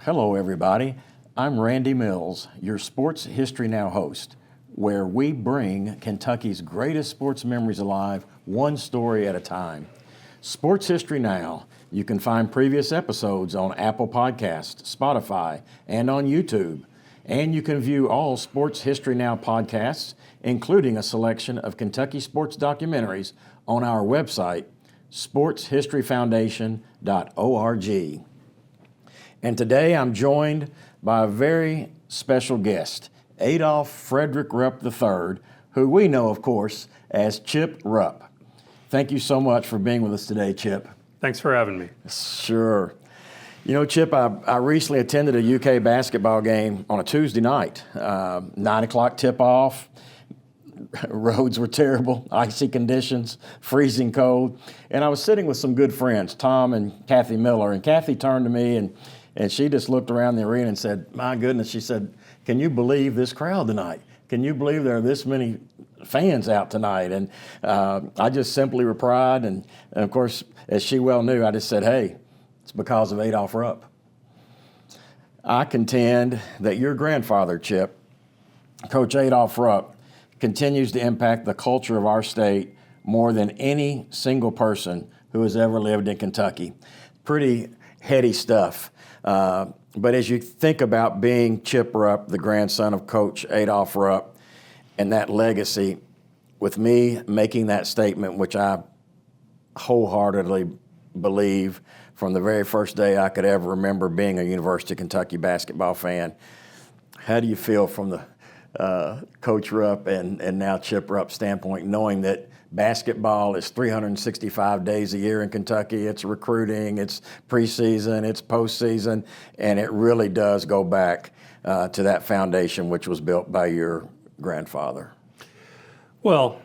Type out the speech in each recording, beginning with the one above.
Hello, everybody. I'm Randy Mills, your Sports History Now host, where we bring Kentucky's greatest sports memories alive, one story at a time. Sports History Now. You can find previous episodes on Apple Podcasts, Spotify, and on YouTube. And you can view all Sports History Now podcasts, including a selection of Kentucky sports documentaries, on our website, sportshistoryfoundation.org. And today I'm joined by a very special guest, Adolph Frederick Rupp III, who we know, of course, as Chip Rupp. Thank you so much for being with us today, Chip. Thanks for having me. Sure. You know, Chip, I recently attended a UK basketball game on a Tuesday night, 9 o'clock tip-off. Roads were terrible, icy conditions, freezing cold. And I was sitting with some good friends, Tom and Kathy Miller. And Kathy turned to me and she just looked around the arena and said, my goodness, she said, can you believe this crowd tonight? Can you believe there are this many fans out tonight? And I just simply replied, and of course, as she well knew, I just said, hey, it's because of Adolph Rupp. I contend that your grandfather, Chip, Coach Adolph Rupp, continues to impact the culture of our state more than any single person who has ever lived in Kentucky. Pretty heady stuff. But as you think about being Chip Rupp, the grandson of Coach Adolph Rupp, and that legacy, with me making that statement, which I wholeheartedly believe from the very first day I could ever remember being a University of Kentucky basketball fan, how do you feel from the Coach Rupp and now Chip Rupp standpoint, knowing that basketball is 365 days a year in Kentucky? It's recruiting, it's preseason, it's postseason, and it really does go back to that foundation which was built by your grandfather. Well,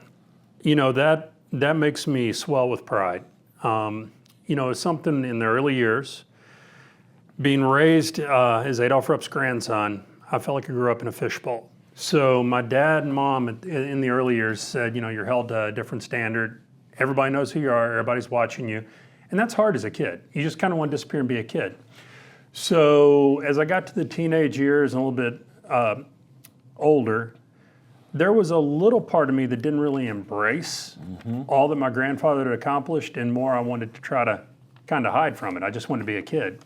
you know, that makes me swell with pride. You know, it's something in the early years, being raised as Adolph Rupp's grandson, I felt like I grew up in a fishbowl. So my dad and mom in the early years said, you know, you're held to a different standard. Everybody knows who you are. Everybody's watching you. And that's hard as a kid. You just kind of want to disappear and be a kid. So as I got to the teenage years and a little bit older, there was a little part of me that didn't really embrace all that my grandfather had accomplished, and more I wanted to try to kind of hide from it. I just wanted to be a kid.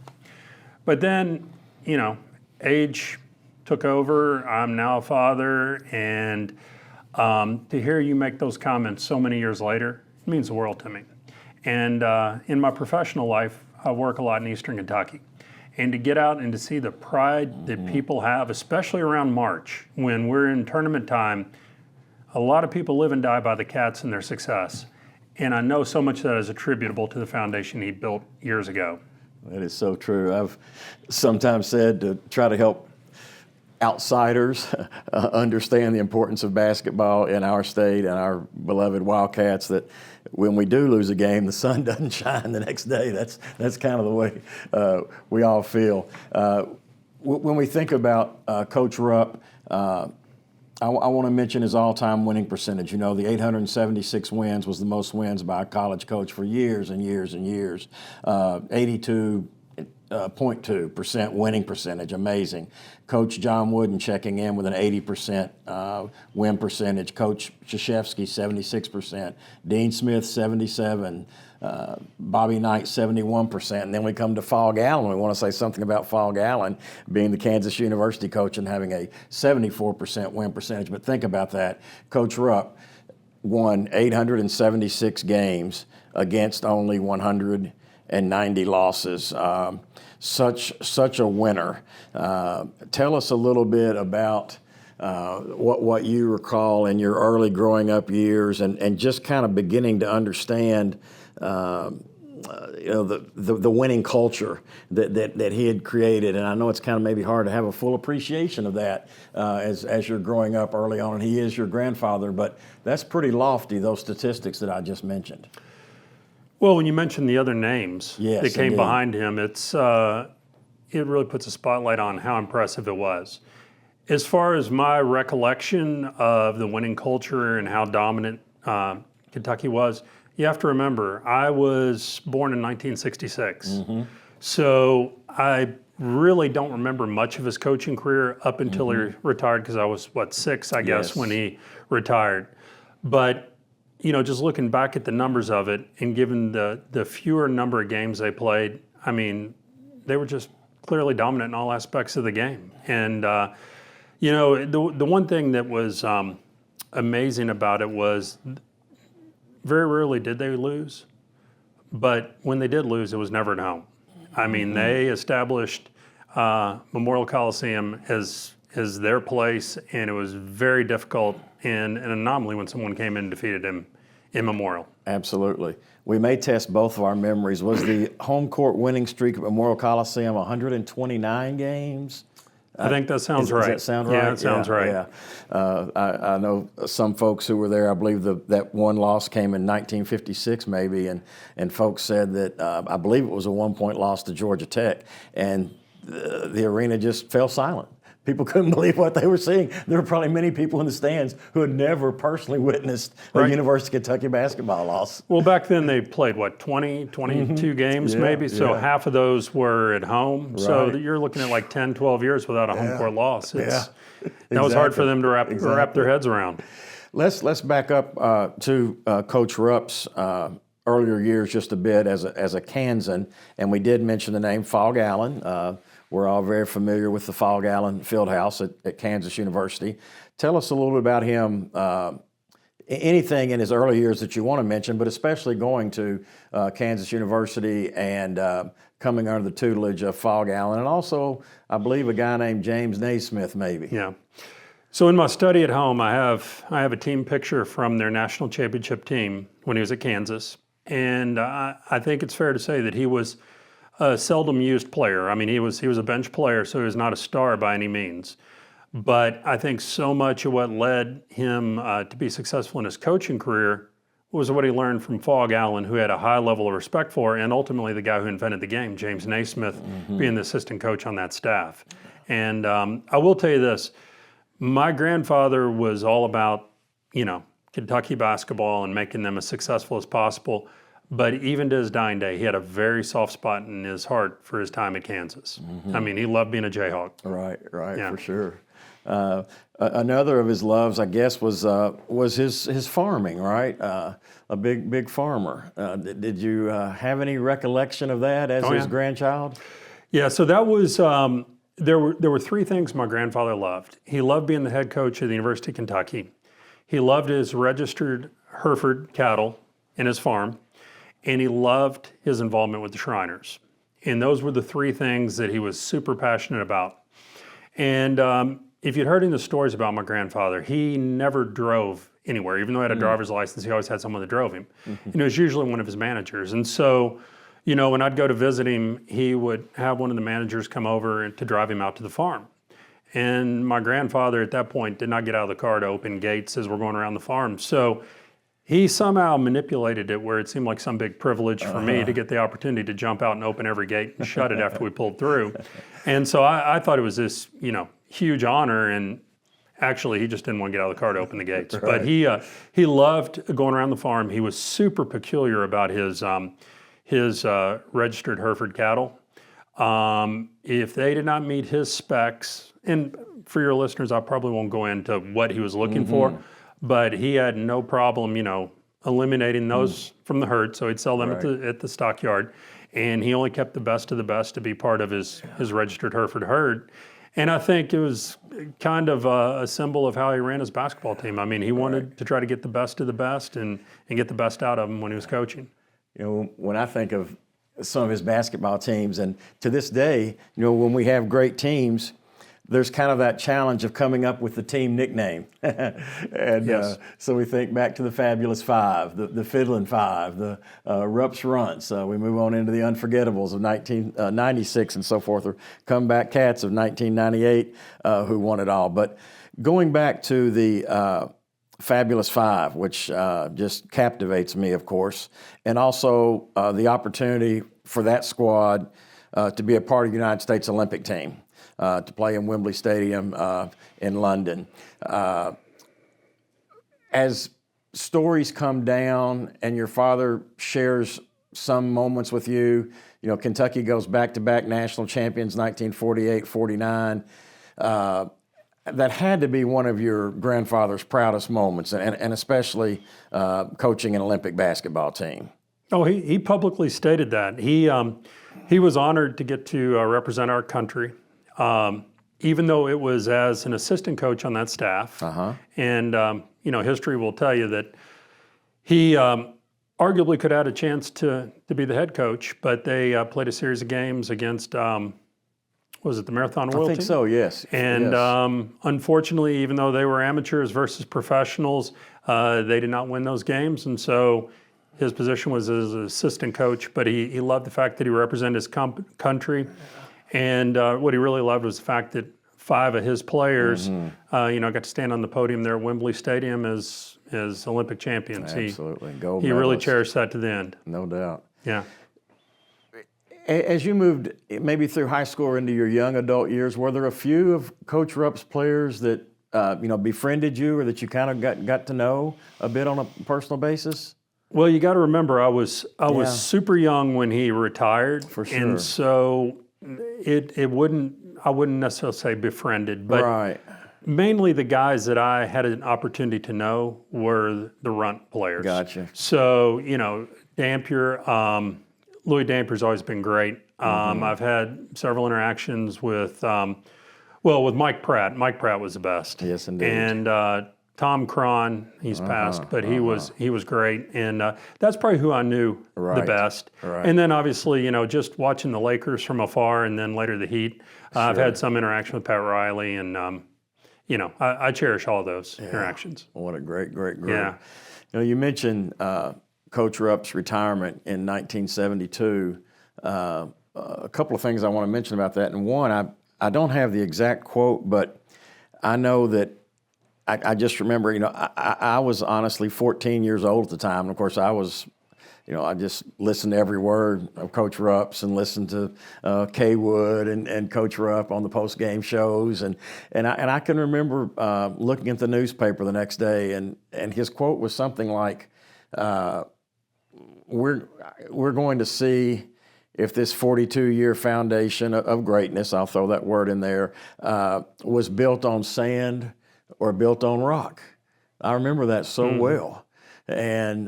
But then, you know, age took over. I'm now a father, and to hear you make those comments so many years later, it means the world to me. And in my professional life, I work a lot in Eastern Kentucky. And to get out and to see the pride that people have, especially around March, when we're in tournament time, a lot of people live and die by the Cats and their success. And I know so much of that is attributable to the foundation he built years ago. That is so true. I've sometimes said to try to help outsiders understand the importance of basketball in our state and our beloved Wildcats, that when we do lose a game, the sun doesn't shine the next day. That's kind of the way we all feel. When we think about Coach Rupp, I want to mention his all-time winning percentage. You know, the 876 wins was the most wins by a college coach for years and years and years. 82.2% winning percentage, amazing. Coach John Wooden checking in with an 80% win percentage. Coach Krzyzewski, 76%. Dean Smith, 77%. Bobby Knight, 71%. And then we come to Fog Allen. We want to say something about Fog Allen being the Kansas University coach and having a 74% win percentage. But think about that. Coach Rupp won 876 games against only 190 losses. Such a winner. Tell us a little bit about what you recall in your early growing up years, and just kind of beginning to understand you know, the winning culture that he had created. And I know it's kind of maybe hard to have a full appreciation of that as you're growing up early on, and he is your grandfather, but that's pretty lofty, those statistics that I just mentioned. Well, when you mention the other names that came indeed behind him, it really puts a spotlight on how impressive it was. As far as my recollection of the winning culture and how dominant Kentucky was, you have to remember, I was born in 1966. So I really don't remember much of his coaching career up until he retired, because I was, 6, I guess, Yes. when he retired. But, just looking back at the numbers of it, and given the fewer number of games they played, I mean, they were just clearly dominant in all aspects of the game. And, the one thing that was amazing about it was very rarely did they lose, but when they did lose, it was never at home. I mean, they established Memorial Coliseum as their place, and it was very difficult and an anomaly when someone came in and defeated him in Memorial. Absolutely. We may test both of our memories. Was the home court winning streak at Memorial Coliseum 129 games? I think that sounds right. Does that sound right? Yeah, it sounds right. Yeah. I know some folks who were there. I believe that one loss came in 1956 maybe, and folks said that I believe it was a 1-point loss to Georgia Tech, and the arena just fell silent. People couldn't believe what they were seeing. There were probably many people in the stands who had never personally witnessed a University of Kentucky basketball loss. Well, back then they played, 22 games maybe? So half of those were at home. So you're looking at like 10, 12 years without a home court loss. That was hard for them to wrap their heads around. Let's back up to Coach Rupp's earlier years just a bit as a Kansan, and we did mention the name Fog Allen. We're all very familiar with the Fog Allen Fieldhouse at Kansas University. Tell us a little bit about him, anything in his early years that you want to mention, but especially going to Kansas University and coming under the tutelage of Fog Allen, and also, I believe, a guy named James Naismith, maybe. Yeah. So in my study at home, I have a team picture from their national championship team when he was at Kansas, and I think it's fair to say that he was a seldom used player. I mean, he was a bench player, so he was not a star by any means. But I think so much of what led him to be successful in his coaching career was what he learned from Fog Allen, who had a high level of respect for, and ultimately the guy who invented the game, James Naismith, being the assistant coach on that staff. And I will tell you this, my grandfather was all about, Kentucky basketball and making them as successful as possible. But even to his dying day, he had a very soft spot in his heart for his time at Kansas. I mean, he loved being a Jayhawk. Right, yeah. For sure. Another of his loves, I guess, was his farming, right? A big farmer. Did you have any recollection of that as his grandchild? Yeah, so that was, there were three things my grandfather loved. He loved being the head coach of the University of Kentucky. He loved his registered Hereford cattle in his farm. And he loved his involvement with the Shriners. And those were the three things that he was super passionate about. And if you'd heard any of the stories about my grandfather, he never drove anywhere. Even though he had a driver's license, he always had someone that drove him. And it was usually one of his managers. And so, when I'd go to visit him, he would have one of the managers come over to drive him out to the farm. And my grandfather at that point did not get out of the car to open gates as we're going around the farm. So he somehow manipulated it where it seemed like some big privilege for me to get the opportunity to jump out and open every gate and shut it after we pulled through. And so I thought it was this, huge honor, and actually he just didn't want to get out of the car to open the gates. Right. But he loved going around the farm. He was super peculiar about his registered Hereford cattle. If they did not meet his specs, and for your listeners, I probably won't go into what he was looking for, but he had no problem, eliminating those from the herd. So he'd sell them at the stockyard, and he only kept the best of the best to be part of his registered Hereford herd. And I think it was kind of a symbol of how he ran his basketball team. I mean, he wanted to try to get the best of the best and get the best out of them when he was coaching. When I think of some of his basketball teams, and to this day, when we have great teams, there's kind of that challenge of coming up with the team nickname. And so we think back to the Fabulous Five, the Fiddlin' Five, the Rupp's Runts. We move on into the Unforgettables of 1996 and so forth, or Comeback Cats of 1998, who won it all. But going back to the Fabulous Five, which just captivates me, of course, and also the opportunity for that squad to be a part of the United States Olympic team. To play in Wembley Stadium in London. As stories come down and your father shares some moments with you. You know, Kentucky goes back-to-back national champions, 1948, 49. That had to be one of your grandfather's proudest moments, and especially coaching an Olympic basketball team. Oh, he publicly stated that. He was honored to get to represent our country, even though it was as an assistant coach on that staff. And, you know, history will tell you that he arguably could have had a chance to be the head coach, but they played a series of games against, was it the Marathon Royal I think team? so, yes. And yes. Unfortunately, even though they were amateurs versus professionals, they did not win those games. And so his position was as an assistant coach, but he loved the fact that he represented his country. And what he really loved was the fact that 5 of his players, you know, got to stand on the podium there at Wembley Stadium as Olympic champions. Absolutely. He really cherished that to the end. No doubt. Yeah. As you moved maybe through high school or into your young adult years, were there a few of Coach Rupp's players that you know, befriended you, or that you kind of got to know a bit on a personal basis? Well, you got to remember, I was super young when he retired, for sure, and so I wouldn't necessarily say befriended, but right. Mainly the guys that I had an opportunity to know were the runt players. Gotcha. So, you know, Dampier, Louis Dampier's always been great. I've had several interactions with, with Mike Pratt. Mike Pratt was the best. Yes, indeed. And Tom Cron, he's passed, but he was great. And that's probably who I knew the best. Right. And then obviously, you know, just watching the Lakers from afar, and then later the Heat. I've had some interaction with Pat Riley, and you know, I cherish all those interactions. What a great group. Yeah. You know, you mentioned Coach Rupp's retirement in 1972. A couple of things I want to mention about that. And one, I don't have the exact quote, but I know that I just remember, you know, I was honestly 14 years old at the time. And of course, I was, you know, I just listened to every word of Coach Rupp's and listened to Kay Wood and Coach Rupp on the post-game shows. And I can remember looking at the newspaper the next day, and his quote was something like, we're going to see if this 42-year foundation of greatness, I'll throw that word in there, was built on sand or built on rock. I remember that so well. And,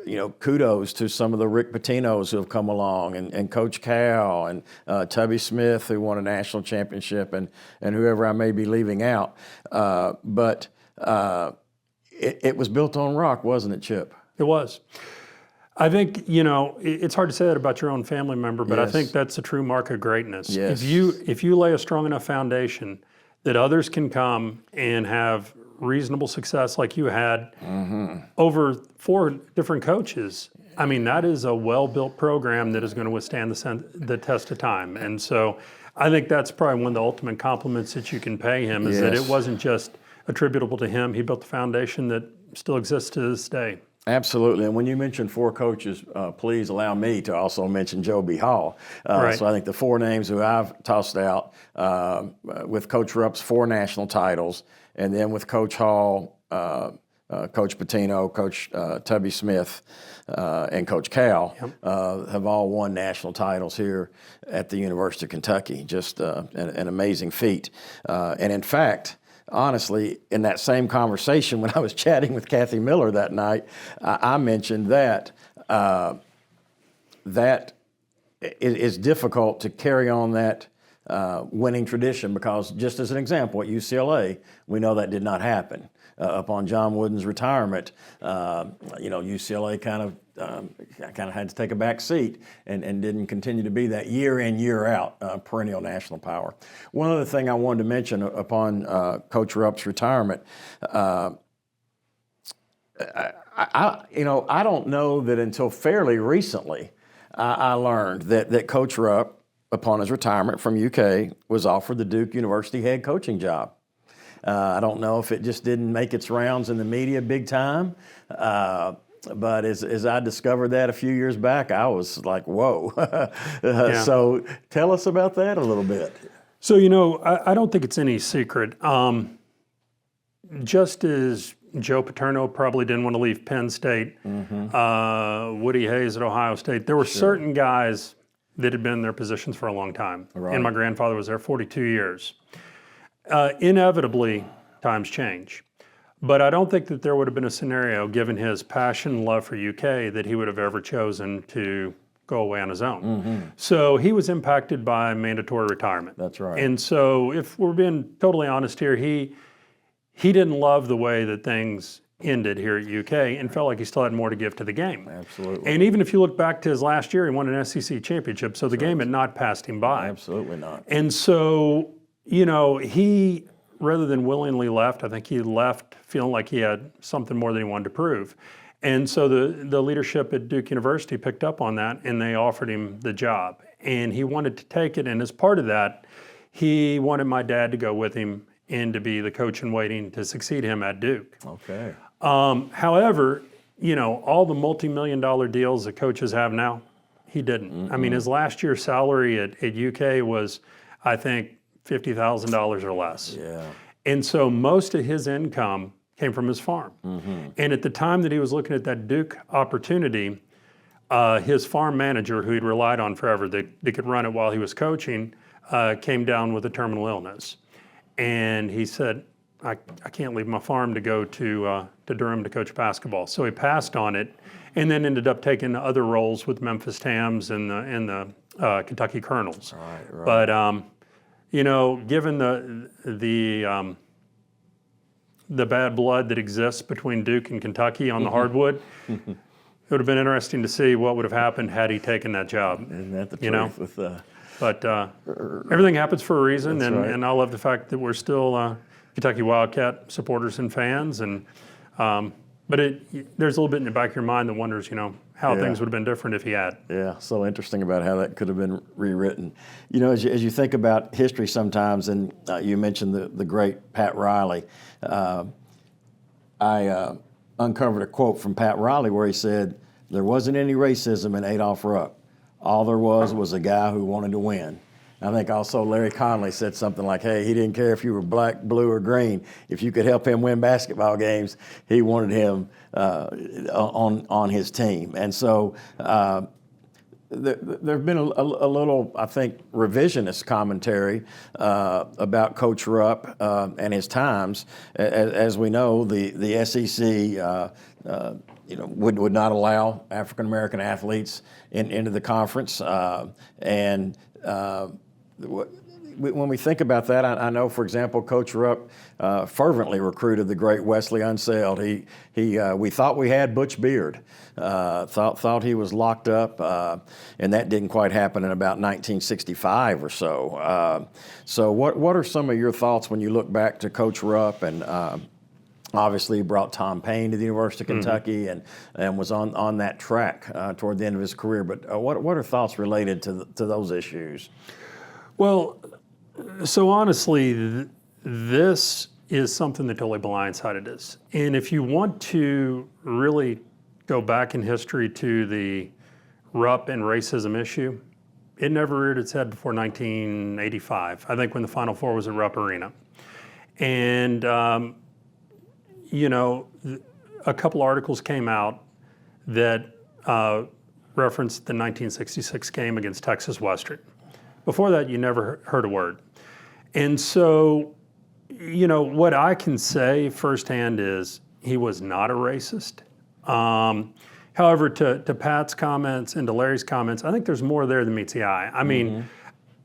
you know, kudos to some of the Rick Pitino's who have come along, and Coach Cal, and Tubby Smith, who won a national championship, and whoever I may be leaving out. But it was built on rock, wasn't it, Chip? It was. I think, you know, it's hard to say that about your own family member, but I think that's a true mark of greatness. Yes. If you lay a strong enough foundation that others can come and have reasonable success like you had over 4 different coaches, I mean, that is a well-built program that is going to withstand the test of time. And so I think that's probably one of the ultimate compliments that you can pay him, is that it wasn't just attributable to him. He built the foundation that still exists to this day. Absolutely. And when you mention 4 coaches, please allow me to also mention Joe B. Hall. So I think the 4 names who I've tossed out, with Coach Rupp's 4 national titles, and then with Coach Hall, Coach Pitino, Coach Tubby Smith, and Coach Cal, have all won national titles here at the University of Kentucky. Just an amazing feat. And in fact, honestly, in that same conversation when I was chatting with Kathy Miller that night, I mentioned that that it is difficult to carry on that winning tradition, because just as an example, at UCLA, we know that did not happen. Upon John Wooden's retirement, you know, UCLA kind of had to take a back seat and didn't continue to be that year in, year out perennial national power. One other thing I wanted to mention upon Coach Rupp's retirement, I don't know that until fairly recently I learned that Coach Rupp, upon his retirement from UK, was offered the Duke University head coaching job. I don't know if it just didn't make its rounds in the media big time, but as I discovered that a few years back, I was like, whoa. So tell us about that a little bit. So, you know, I don't think it's any secret. Just as Joe Paterno probably didn't want to leave Penn State. Woody Hayes at Ohio State. There were certain guys that had been in their positions for a long time. Right. And my grandfather was there 42 years. Inevitably, times change. But I don't think that there would have been a scenario, given his passion and love for UK, that he would have ever chosen to go away on his own. So he was impacted by mandatory retirement. That's right. And so if we're being totally honest here, he didn't love the way that things ended here at UK and felt like he still had more to give to the game. Absolutely. And even if you look back to his last year, he won an SEC championship, so the game had not passed him by. Absolutely not. And so, he, rather than willingly left, I think he left feeling like he had something more than he wanted to prove. And so the leadership at Duke University picked up on that, and they offered him the job. And he wanted to take it, and as part of that, he wanted my dad to go with him and to be the coach in waiting to succeed him at Duke. Okay. However, all the multi-million-dollar deals that coaches have now, he didn't. I mean, his last year's salary at UK was, I think, $50,000 or less. Yeah. And so most of his income came from his farm. And at the time that he was looking at that Duke opportunity, his farm manager, who he'd relied on forever, that could run it while he was coaching, came down with a terminal illness. And he said, I can't leave my farm to go to Durham to coach basketball. So he passed on it, and then ended up taking other roles with Memphis Tams and the Kentucky Colonels. Right. But given the bad blood that exists between Duke and Kentucky on the hardwood, it would have been interesting to see what would have happened had he taken that job. Isn't that the truth? With But everything happens for a reason, and I love the fact that we're still Kentucky Wildcat supporters and fans. And but there's a little bit in the back of your mind that wonders, how things would have been different if he had. Yeah, so interesting about how that could have been rewritten. As you think about history sometimes, and you mentioned the great Pat Riley, I uncovered a quote from Pat Riley where he said, "There wasn't any racism in Adolph Rupp. All there was a guy who wanted to win." I think also Larry Conley said something like, hey, he didn't care if you were black, blue, or green. If you could help him win basketball games, he wanted him on his team. And so there have been a little, I think, revisionist commentary about Coach Rupp and his times. As we know, the SEC would not allow African American athletes into the conference, when we think about that, I know, for example, Coach Rupp fervently recruited the great Wesley Unseld. We thought we had Butch Beard, thought he was locked up, and that didn't quite happen in about 1965 or so. So what are some of your thoughts when you look back to Coach Rupp? And obviously, he brought Tom Paine to the University of Kentucky and was on that track toward the end of his career. But what are thoughts related to those issues? Well, so honestly, this is something that totally blindsided us. And if you want to really go back in history to the Rupp and racism issue, it never reared its head before 1985, I think, when the Final Four was at Rupp Arena. And, a couple articles came out that referenced the 1966 game against Texas Western. Before that, you never heard a word. And so, what I can say firsthand is he was not a racist. However, to Pat's comments and to Larry's comments, I think there's more there than meets the eye. I mean,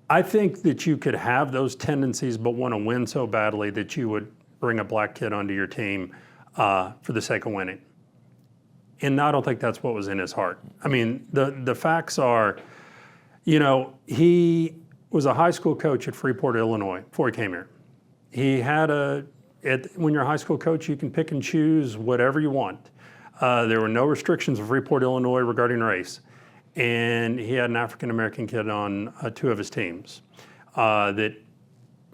I think that you could have those tendencies but want to win so badly that you would bring a black kid onto your team for the sake of winning. And I don't think that's what was in his heart. I mean, the facts are, he was a high school coach at Freeport, Illinois, before he came here. He had when you're a high school coach, you can pick and choose whatever you want. There were no restrictions in Freeport, Illinois regarding race. And he had an African-American kid on 2 of his teams that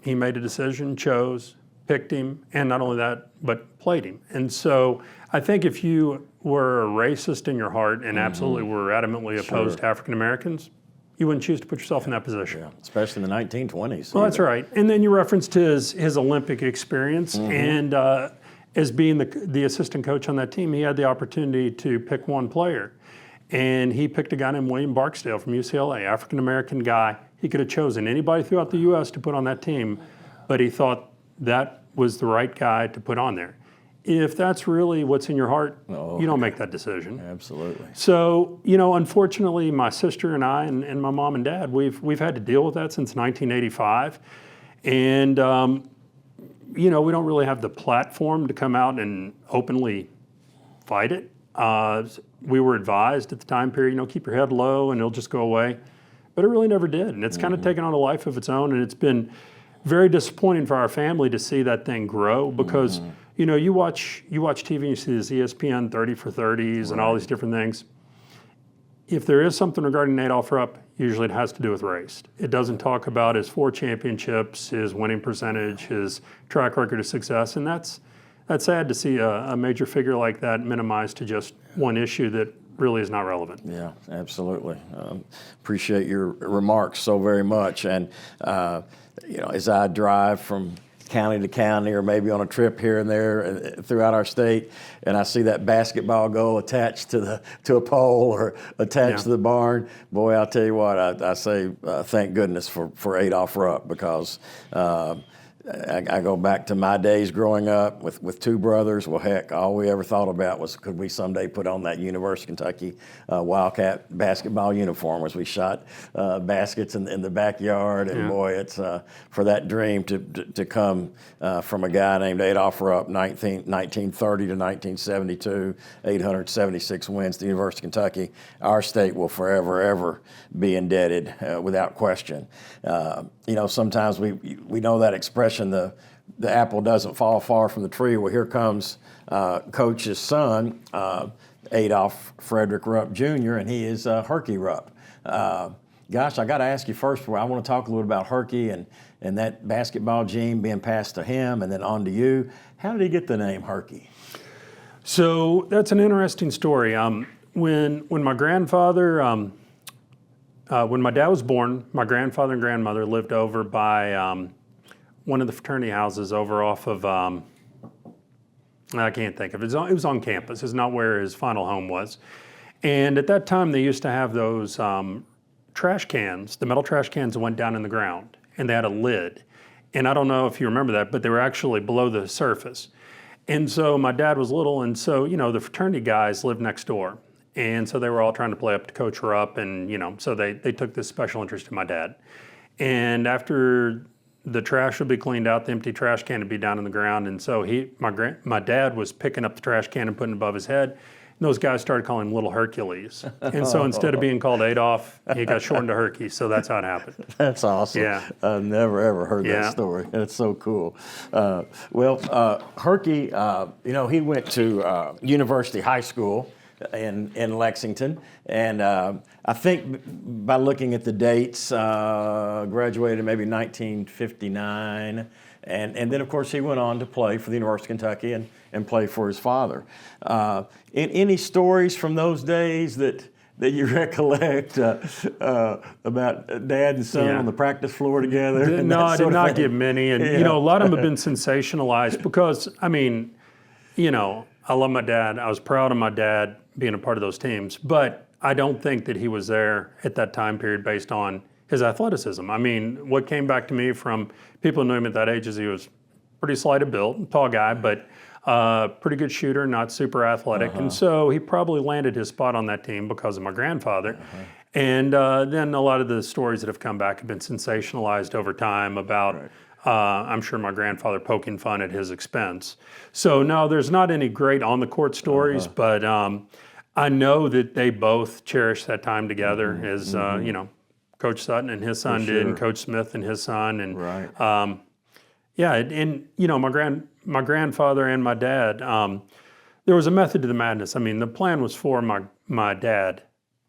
he made a decision, chose, picked him, and not only that, but played him. And so I think if you were a racist in your heart and absolutely were adamantly opposed to African-Americans, you wouldn't choose to put yourself in that position. Yeah, especially in the 1920s. Well, that's right. And then you referenced his Olympic experience, and as being the assistant coach on that team, he had the opportunity to pick one player. And he picked a guy named William Barksdale from UCLA, African-American guy. He could have chosen anybody throughout the U.S. to put on that team, but he thought that was the right guy to put on there. If that's really what's in your heart, you don't make that decision. Absolutely. So, you know, unfortunately, my sister and I and my mom and dad, we've had to deal with that since 1985. And, you know, we don't really have the platform to come out and openly fight it. We were advised at the time period, you know, keep your head low and it'll just go away. But it really never did. And it's kind of taken on a life of its own. And it's been very disappointing for our family to see that thing grow because, you know, you watch TV and you see this ESPN 30 for 30s and all these different things. If there is something regarding Adolph Rupp, usually it has to do with race. It doesn't talk about his 4 championships, his winning percentage, his track record of success. And that's sad to see a major figure like that minimized to just one issue that really is not relevant. Yeah, absolutely. Appreciate your remarks so very much. And, you know, as I drive from county to county or maybe on a trip here and there throughout our state, and I see that basketball goal attached to a pole or attached to the barn, boy, I'll tell you what, I say thank goodness for Adolph Rupp because I go back to my days growing up with 2 brothers. Well, heck, all we ever thought about was could we someday put on that University of Kentucky Wildcat basketball uniform as we shot baskets in the backyard. And boy, it's for that dream to come from a guy named Adolph Rupp, 1930 to 1972, 876 wins at the University of Kentucky. Our state will forever, ever be indebted without question. You know, sometimes we know that expression, the apple doesn't fall far from the tree. Well, here comes Coach's son, Adolph Frederick Rupp Jr., and he is Herky Rupp. Gosh, I got to ask you first, I want to talk a little about Herky and that basketball gene being passed to him and then on to you. How did he get the name Herky? So that's an interesting story. When my grandfather, when my dad was born, my grandfather and grandmother lived over by one of the fraternity houses over off of, I can't think of it. It was on campus. It's not where his final home was. And at that time, they used to have those trash cans, the metal trash cans that went down in the ground, and they had a lid. And I don't know if you remember that, but they were actually below the surface. And so my dad was little, and so, you know, the fraternity guys lived next door. And so they were all trying to play up to Coach Rupp, and, you know, so they took this special interest in my dad. And after the trash would be cleaned out, the empty trash can would be down in the ground, and so my dad was picking up the trash can and putting it above his head, and those guys started calling him Little Hercules. And so instead of being called Adolph, he got shortened to Herky, so that's how it happened. That's awesome. Yeah. I've never, ever heard that story. That's so cool. Herky, you know, he went to University High School in Lexington, and I think by looking at the dates, graduated maybe 1959, and then of course he went on to play for the University of Kentucky and play for his father. Any stories from those days that you recollect about dad and son on the practice floor together? No, I did not get many, and you know, a lot of them have been sensationalized because, I mean, you know, I love my dad. I was proud of my dad being a part of those teams, but I don't think that he was there at that time period based on his athleticism. I mean, what came back to me from people who knew him at that age is he was pretty slight of build, tall guy, but pretty good shooter, not super athletic. And so he probably landed his spot on that team because of my grandfather. And then a lot of the stories that have come back have been sensationalized over time about I'm sure my grandfather poking fun at his expense. So no, there's not any great on the court stories, but I know that they both cherished that time together as, you know, Coach Sutton and his son did, and Coach Smith and his son. And yeah, and you know, my grandfather and my dad, there was a method to the madness. I mean, the plan was for my dad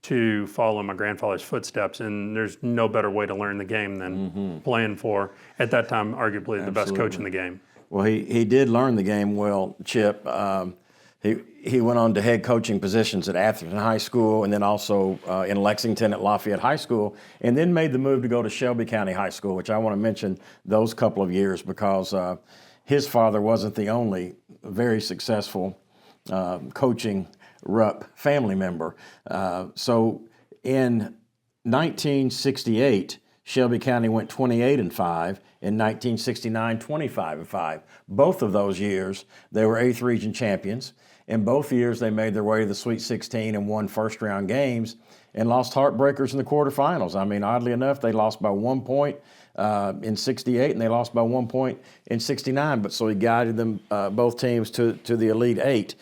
to follow my grandfather's footsteps, and there's no better way to learn the game than playing for, at that time, arguably the best coach in the game. Well, he did learn the game well, Chip. He went on to head coaching positions at Atherton High School and then also in Lexington at Lafayette High School, and then made the move to go to Shelby County High School, which I want to mention those couple of years because his father wasn't the only very successful coaching Rupp family member. So in 1968, Shelby County went 28-5. In 1969, 25-5. Both of those years, they were 8th region champions. In both years, they made their way to the Sweet 16 and won first-round games and lost heartbreakers in the quarterfinals. I mean, oddly enough, they lost by 1 point in 68, and they lost by 1 point in 69. But so he guided them, both teams, to the Elite Eight.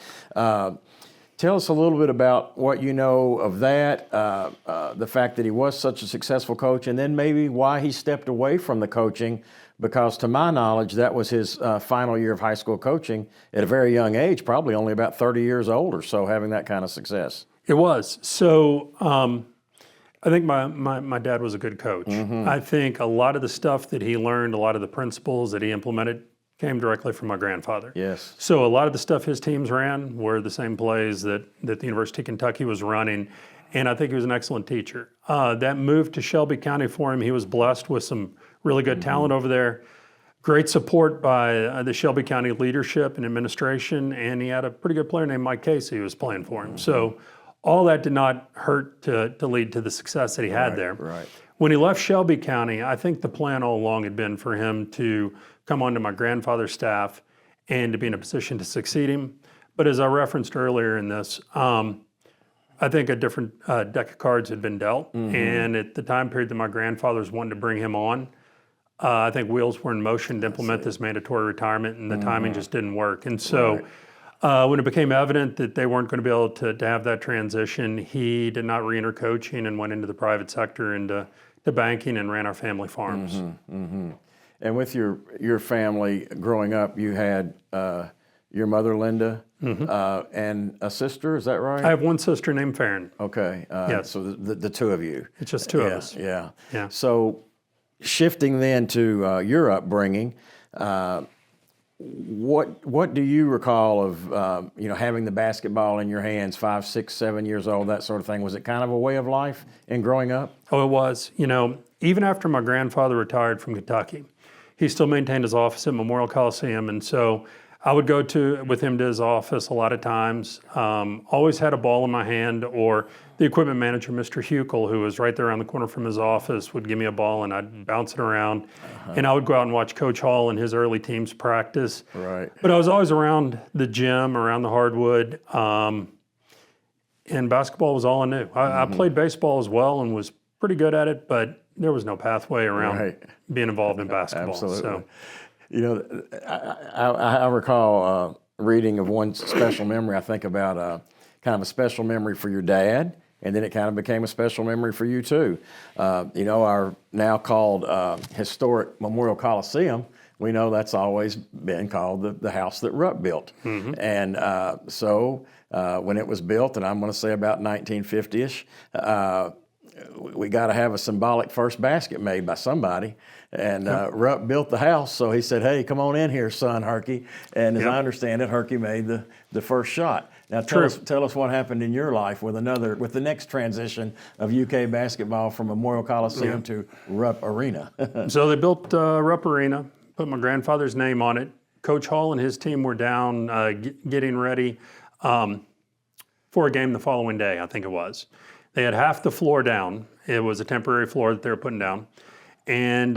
Tell us a little bit about what you know of that, the fact that he was such a successful coach, and then maybe why he stepped away from the coaching, because to my knowledge, that was his final year of high school coaching at a very young age, probably only about 30 years old or so, having that kind of success. It was. So I think my dad was a good coach. I think a lot of the stuff that he learned, a lot of the principles that he implemented, came directly from my grandfather. Yes. So a lot of the stuff his teams ran were the same plays that the University of Kentucky was running, and I think he was an excellent teacher. That move to Shelby County for him, he was blessed with some really good talent over there, great support by the Shelby County leadership and administration, and he had a pretty good player named Mike Casey who was playing for him. So all that did not hurt to lead to the success that he had there. Right. When he left Shelby County, I think the plan all along had been for him to come onto my grandfather's staff and to be in a position to succeed him. But as I referenced earlier in this, I think a different deck of cards had been dealt. And at the time period that my grandfather was wanting to bring him on, I think wheels were in motion to implement this mandatory retirement, and the timing just didn't work. And so when it became evident that they weren't going to be able to have that transition, he did not re-enter coaching and went into the private sector, into banking, and ran our family farms. And with your family growing up, you had your mother, Linda, and a sister, is that right? I have one sister named Farron. Okay. Yes. So the two of you. It's just two of us. Yeah. Yeah. So shifting then to your upbringing, what do you recall of having the basketball in your hands, 5, 6, 7 years old, that sort of thing? Was it kind of a way of life in growing up? Oh, it was. Even after my grandfather retired from Kentucky, he still maintained his office at Memorial Coliseum, and so I would go with him to his office a lot of times. Always had a ball in my hand, or the equipment manager, Mr. Huckel, who was right there around the corner from his office, would give me a ball and I'd bounce it around. And I would go out and watch Coach Hall and his early teams practice. Right. But I was always around the gym, around the hardwood, and basketball was all I knew. I played baseball as well and was pretty good at it, but there was no pathway around being involved in basketball. Absolutely. So. I recall reading of one special memory. I think about kind of a special memory for your dad, and then it kind of became a special memory for you too. Our now called historic Memorial Coliseum, we know that's always been called the house that Rupp built. And so when it was built, and I'm going to say about 1950-ish, we got to have a symbolic first basket made by somebody. And Rupp built the house, so he said, "Hey, come on in here, son, Herky." And as I understand it, Herky made the first shot. Now tell us what happened in your life with the next transition of UK basketball from Memorial Coliseum to Rupp Arena. So they built Rupp Arena, put my grandfather's name on it. Coach Hall and his team were down getting ready for a game the following day, I think it was. They had half the floor down. It was a temporary floor that they were putting down. And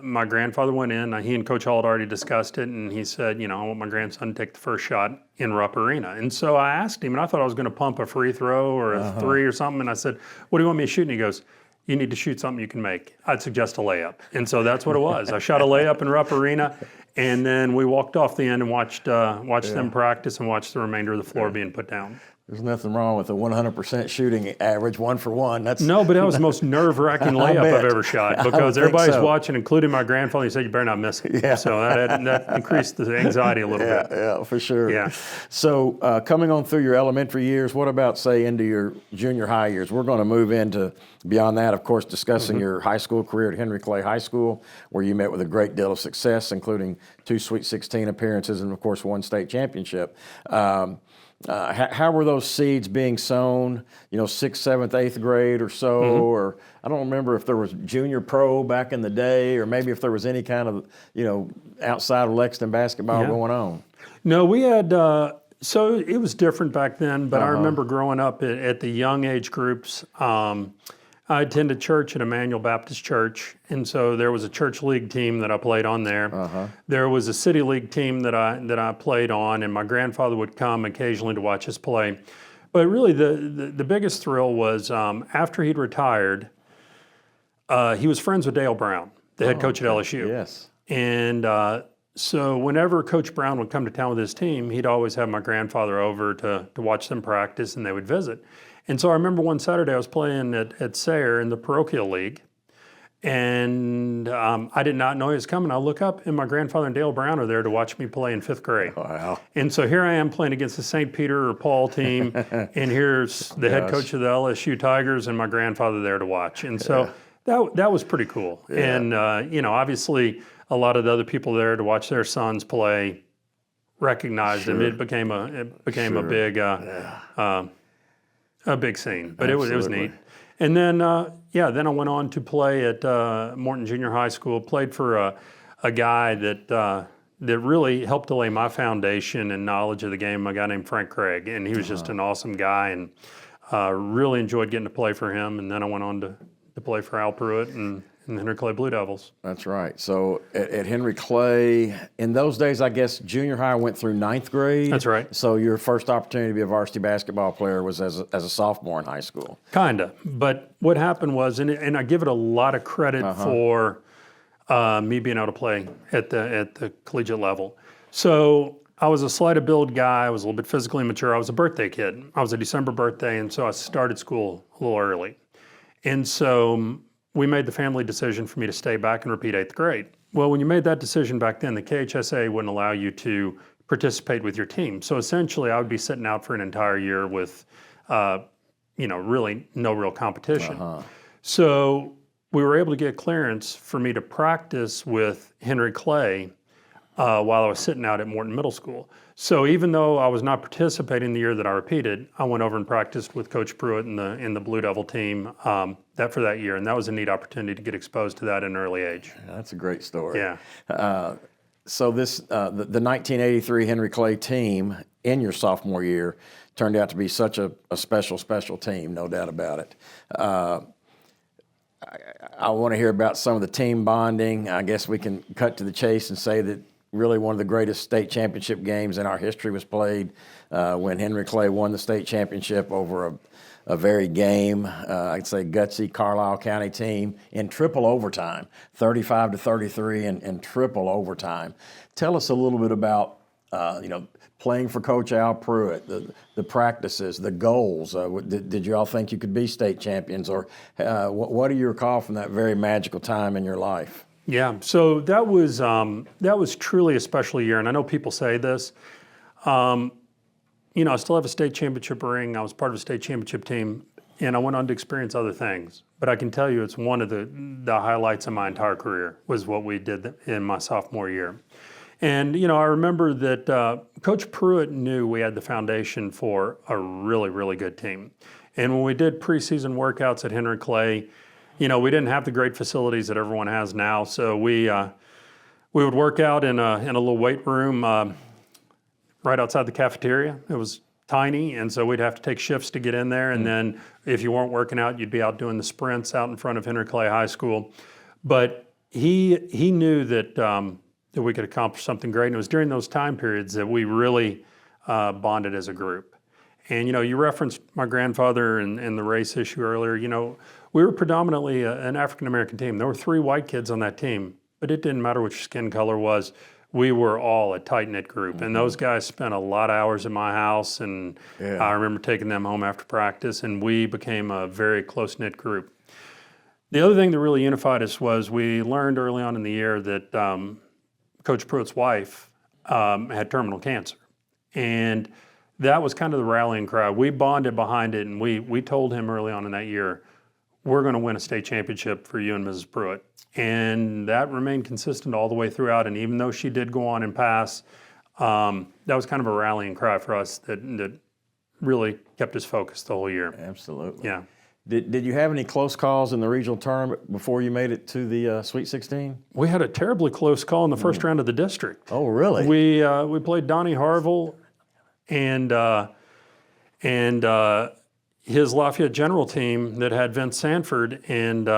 my grandfather went in. He and Coach Hall had already discussed it, and he said, I want my grandson to take the first shot in Rupp Arena. And so I asked him, and I thought I was going to pump a free throw or a three or something, and I said, "What do you want me to shoot?" And he goes, "You need to shoot something you can make. I'd suggest a layup." And so that's what it was. I shot a layup in Rupp Arena, and then we walked off the end and watched them practice and watched the remainder of the floor being put down. There's nothing wrong with a 100% shooting average, 1 for 1. No, but that was the most nerve-wracking layup I've ever shot, because everybody's watching, including my grandfather. He said, "You better not miss it." Yeah. So that increased the anxiety a little bit. Yeah, for sure. Yeah. So coming on through your elementary years, what about, say, into your junior high years? We're going to move into beyond that, of course, discussing your high school career at Henry Clay High School, where you met with a great deal of success, including 2 Sweet 16 appearances and, of course, 1 state championship. How were those seeds being sown? You know, sixth, seventh, eighth grade or so, or I don't remember if there was junior pro back in the day, or maybe if there was any kind of, you know, outside of Lexington basketball going on. No, we had. So it was different back then, but I remember growing up at the young age groups. I attended church at Emmanuel Baptist Church, and so there was a church league team that I played on there. There was a city league team that I played on, and my grandfather would come occasionally to watch us play. But really, the biggest thrill was after he'd retired. He was friends with Dale Brown, the head coach at LSU. Yes. And so whenever Coach Brown would come to town with his team, he'd always have my grandfather over to watch them practice, and they would visit. And so I remember one Saturday I was playing at Sayre in the parochial league, and I did not know he was coming. I look up, and my grandfather and Dale Brown are there to watch me play in fifth grade. Wow. And so here I am playing against the St. Peter or Paul team, and here's the head coach of the LSU Tigers and my grandfather there to watch. And so that was pretty cool. And, you know, obviously a lot of the other people there to watch their sons play recognized him. It became a big scene, but it was neat. And then, then I went on to play at Morton Junior High School. Played for a guy that really helped to lay my foundation and knowledge of the game. A guy named Frank Craig, and he was just an awesome guy, and really enjoyed getting to play for him. And then I went on to play for Al Prewitt and the Henry Clay Blue Devils. That's right. So at Henry Clay, in those days, I guess junior high went through ninth grade. That's right. So your first opportunity to be a varsity basketball player was as a sophomore in high school. Kinda. But what happened was, and I give it a lot of credit for me being able to play at the collegiate level. So I was a slight of build guy. I was a little bit physically mature. I was a birthday kid. I was a December birthday, and so I started school a little early. And so we made the family decision for me to stay back and repeat eighth grade. Well, when you made that decision back then, the KHSA wouldn't allow you to participate with your team. So essentially, I would be sitting out for an entire year with, really no real competition. So we were able to get clearance for me to practice with Henry Clay while I was sitting out at Morton Middle School. So even though I was not participating the year that I repeated, I went over and practiced with Coach Prewitt in the Blue Devil team for that year, and that was a neat opportunity to get exposed to that at an early age. That's a great story. Yeah. So this the 1983 Henry Clay team in your sophomore year turned out to be such a special team, no doubt about it. I want to hear about some of the team bonding. I guess we can cut to the chase and say that really one of the greatest state championship games in our history was played when Henry Clay won the state championship over a very game, I'd say gutsy Carlisle County team in triple overtime, 35-33 in triple overtime. Tell us a little bit about playing for Coach Al Prewitt, the practices, the goals. Did you all think you could be state champions, or what do you recall from that very magical time in your life? Yeah, so that was truly a special year, and I know people say this. I still have a state championship ring. I was part of a state championship team, and I went on to experience other things. But I can tell you, it's one of the highlights of my entire career was what we did in my sophomore year. And I remember that Coach Prewitt knew we had the foundation for a really, really good team. And when we did preseason workouts at Henry Clay, we didn't have the great facilities that everyone has now, so we would work out in a little weight room right outside the cafeteria. It was tiny, and so we'd have to take shifts to get in there. And then if you weren't working out, you'd be out doing the sprints out in front of Henry Clay High School. But he knew that we could accomplish something great, and it was during those time periods that we really bonded as a group. And you referenced my grandfather and the race issue earlier. We were predominantly an African-American team. There were 3 white kids on that team, but it didn't matter what your skin color was. We were all a tight-knit group, and those guys spent a lot of hours at my house, and I remember taking them home after practice, and we became a very close-knit group. The other thing that really unified us was we learned early on in the year that Coach Prewitt's wife had terminal cancer, and that was kind of the rallying cry. We bonded behind it, and we told him early on in that year, we're going to win a state championship for you and Mrs. Prewitt. And that remained consistent all the way throughout. And even though she did go on and pass, that was kind of a rallying cry for us that really kept us focused the whole year. Absolutely. Yeah. Did you have any close calls in the regional tournament before you made it to the Sweet 16? We had a terribly close call in the first round of the district. Oh, really? We played Donnie Harville and his Lafayette General team that had Vince Sanford, and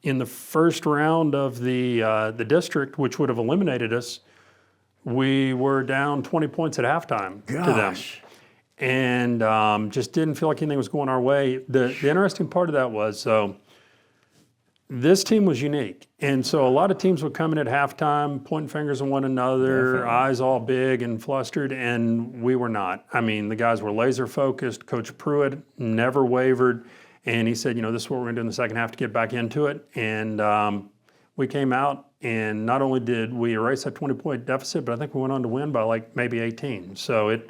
in the first round of the district, which would have eliminated us, we were down 20 points at halftime to them. And just didn't feel like anything was going our way. The interesting part of that was, so this team was unique. And so a lot of teams would come in at halftime, pointing fingers at one another, Definitely. eyes all big and flustered, and we were not. I mean, the guys were laser focused. Coach Prewitt never wavered. And he said, this is what we're going to do in the second half to get back into it. And we came out, and not only did we erase that 20-point deficit, but I think we went on to win by like maybe 18. So it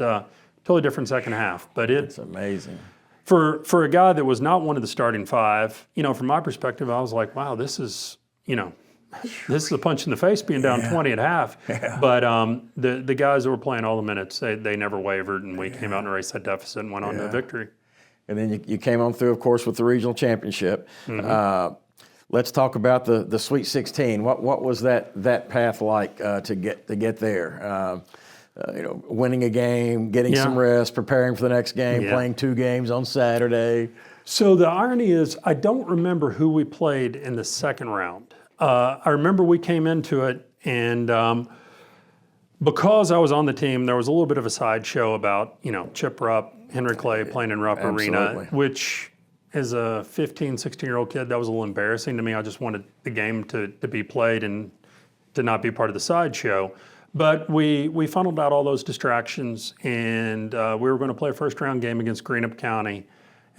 totally different second half. But It's amazing. For a guy that was not one of the starting five, from my perspective, I was like, wow, this is a punch in the face being down 20 at half. Yeah. But the guys that were playing all the minutes, they never wavered, and we came out and erased that deficit and went on to victory. And then you came on through, of course, with the regional championship. Let's talk about the Sweet 16. What was that path like to get there? Winning a game, getting some rest, preparing for the next game, playing 2 games on Saturday. So the irony is, I don't remember who we played in the second round. I remember we came into it, and because I was on the team, there was a little bit of a sideshow about, Chip Rupp, Henry Clay playing in Rupp Arena, which as a 15, 16-year-old kid, that was a little embarrassing to me. I just wanted the game to be played and to not be part of the sideshow. But we funneled out all those distractions, and we were going to play a first-round game against Greenup County,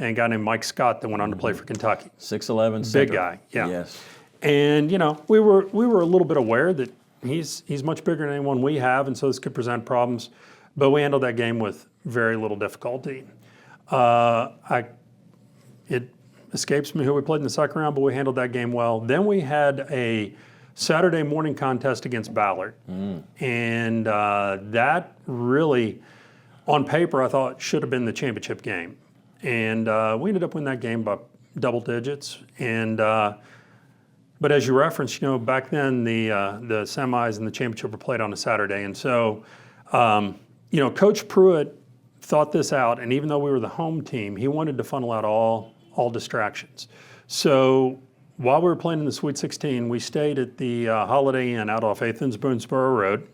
and a guy named Mike Scott that went on to play for Kentucky. 6'11", big guy, yeah. Yes. And we were a little bit aware that he's much bigger than anyone we have, and so this could present problems. But we handled that game with very little difficulty. It escapes me who we played in the second round, but we handled that game well. Then we had a Saturday morning contest against Ballard. And that really, on paper, I thought should have been the championship game. And we ended up winning that game by double digits. And but as you referenced, back then the semis and the championship were played on a Saturday. And so, Coach Prewitt thought this out. And even though we were the home team, he wanted to funnel out all distractions. So while we were playing in the Sweet 16, we stayed at the Holiday Inn out off 8th and Boonesboro Road.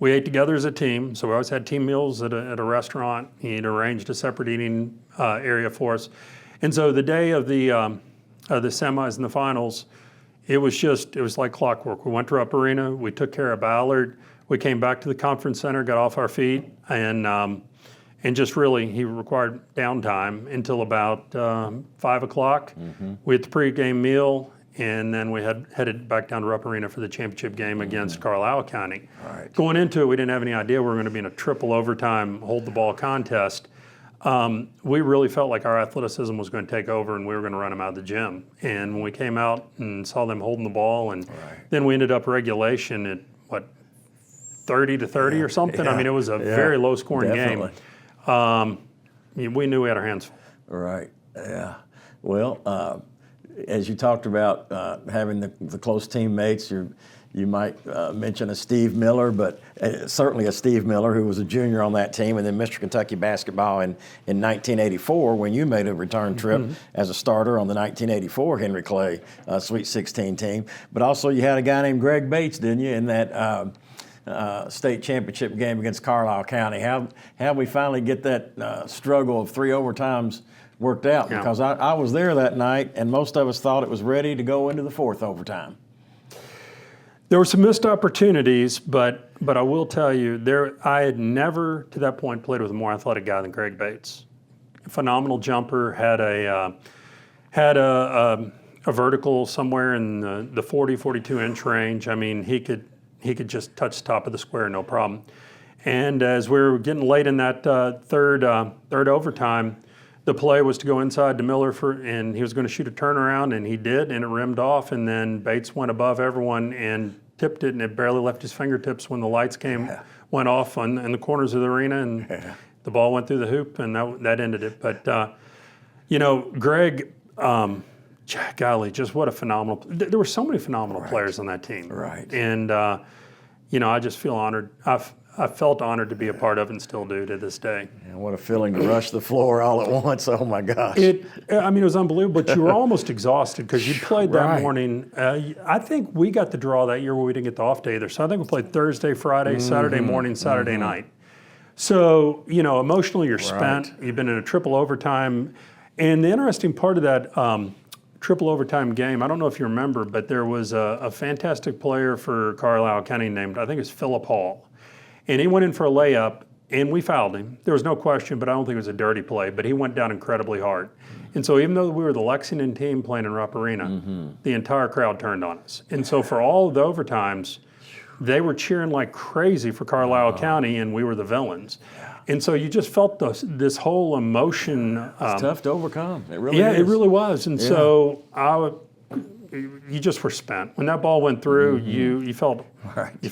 We ate together as a team, so we always had team meals at a restaurant. He'd arranged a separate eating area for us. And so the day of the semis and the finals, it was like clockwork. We went to Rupp Arena, we took care of Ballard, we came back to the conference center, got off our feet, and just really, he required downtime until about 5 o'clock. We had the pregame meal, and then we headed back down to Rupp Arena for the championship game against Carlisle County. Right. Going into it, we didn't have any idea we were going to be in a triple overtime hold the ball contest. We really felt like our athleticism was going to take over, and we were going to run them out of the gym. And when we came out and saw them holding the ball, and then we ended up regulation at 30-30 or something. I mean, it was a very low scoring game. We knew we had our hands full. Right. Yeah. Well, as you talked about having the close teammates, you might mention a Steve Miller, but certainly a Steve Miller who was a junior on that team, and then Mr. Kentucky basketball in 1984 when you made a return trip as a starter on the 1984 Henry Clay Sweet 16 team. But also you had a guy named Greg Bates, didn't you, in that state championship game against Carlisle County. How we finally get that struggle of 3 overtimes worked out? Yeah. Because I was there that night, and most of us thought it was ready to go into the 4th overtime. There were some missed opportunities, but I will tell you, I had never to that point played with a more athletic guy than Greg Bates. Phenomenal jumper, had a vertical somewhere in the 40, 42 inch range. I mean, he could just touch the top of the square, no problem. And as we were getting late in that third overtime, the play was to go inside to Miller and he was going to shoot a turnaround, and he did, and it rimmed off, and then Bates went above everyone and tipped it, and it barely left his fingertips when the lights went off in the corners of the arena, and The ball went through the hoop, and that ended it. But, Greg, golly, just what a phenomenal – there were so many phenomenal players on that team. Right. And, I just feel honored. I felt honored to be a part of it and still do to this day. And what a feeling to rush the floor all at once. Oh, my gosh. It was unbelievable, but you were almost exhausted because you played that Right. morning. I think we got the draw that year where we didn't get the off day either. So I think we played Thursday, Friday, Saturday morning, Saturday night. So, emotionally you're spent. Right. You've been in a triple overtime. And the interesting part of that triple overtime game, I don't know if you remember, but there was a fantastic player for Carlisle County named, I think it's Phillip Hall. And he went in for a layup, and we fouled him. There was no question, but I don't think it was a dirty play. But he went down incredibly hard. And so even though we were the Lexington team playing in Rupp Arena, the entire crowd turned on us. And so for all of the overtimes, they were cheering like crazy for Carlisle County, and we were the villains. And so you just felt this whole emotion. It's tough to overcome. It really is. Yeah, it really was. And so you just were spent. When that ball went through, you felt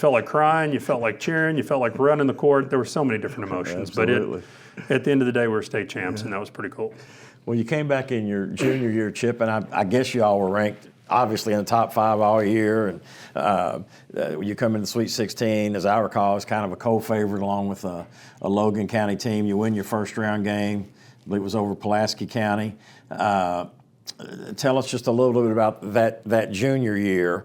like crying, you felt like cheering, you felt like running the court. There were so many different emotions. Absolutely. But at the end of the day, we were state champs, and that was pretty cool. Well, you came back in your junior year, Chip, and I guess you all were ranked obviously in the top 5 all year. And you come in the Sweet 16, as I recall, as kind of a co-favorite along with a Logan County team. You win your first round game. I believe it was over Pulaski County. Tell us just a little bit about that junior year.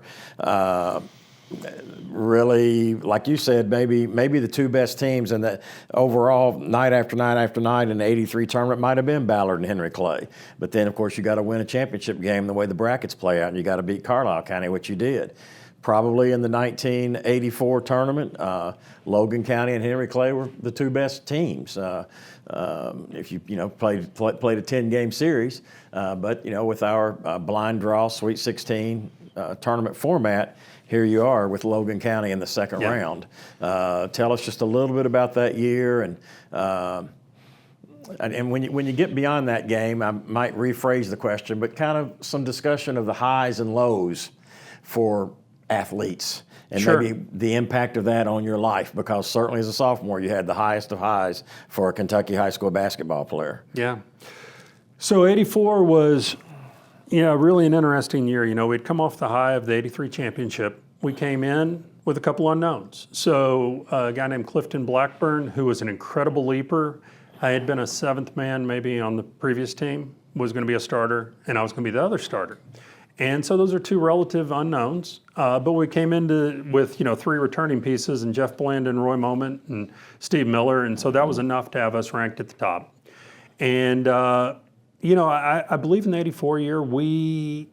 Really, like you said, maybe the 2 best teams in the overall night after night after night in the '83 tournament might have been Ballard and Henry Clay. But then, of course, you got to win a championship game the way the brackets play out, and you got to beat Carlisle County, which you did. Probably in the 1984 tournament, Logan County and Henry Clay were the 2 best teams. If you played a 10-game series, but with our blind draw Sweet 16 tournament format, here you are with Logan County in the second round. Tell us just a little bit about that year, and when you get beyond that game, I might rephrase the question, but kind of some discussion of the highs and lows for athletes, and maybe the impact of that on your life, because certainly as a sophomore, you had the highest of highs for a Kentucky high school basketball player. Yeah. So '84 was, really an interesting year. We'd come off the high of the '83 championship. We came in with a couple unknowns. So a guy named Clifton Blackburn, who was an incredible leaper. I had been a 7th man maybe on the previous team, was going to be a starter, and I was going to be the other starter. And so those are 2 relative unknowns. But we came with 3 returning pieces, and Jeff Blandon, Roy Moment, and Steve Miller. And so that was enough to have us ranked at the top. And, I believe in the '84 year, we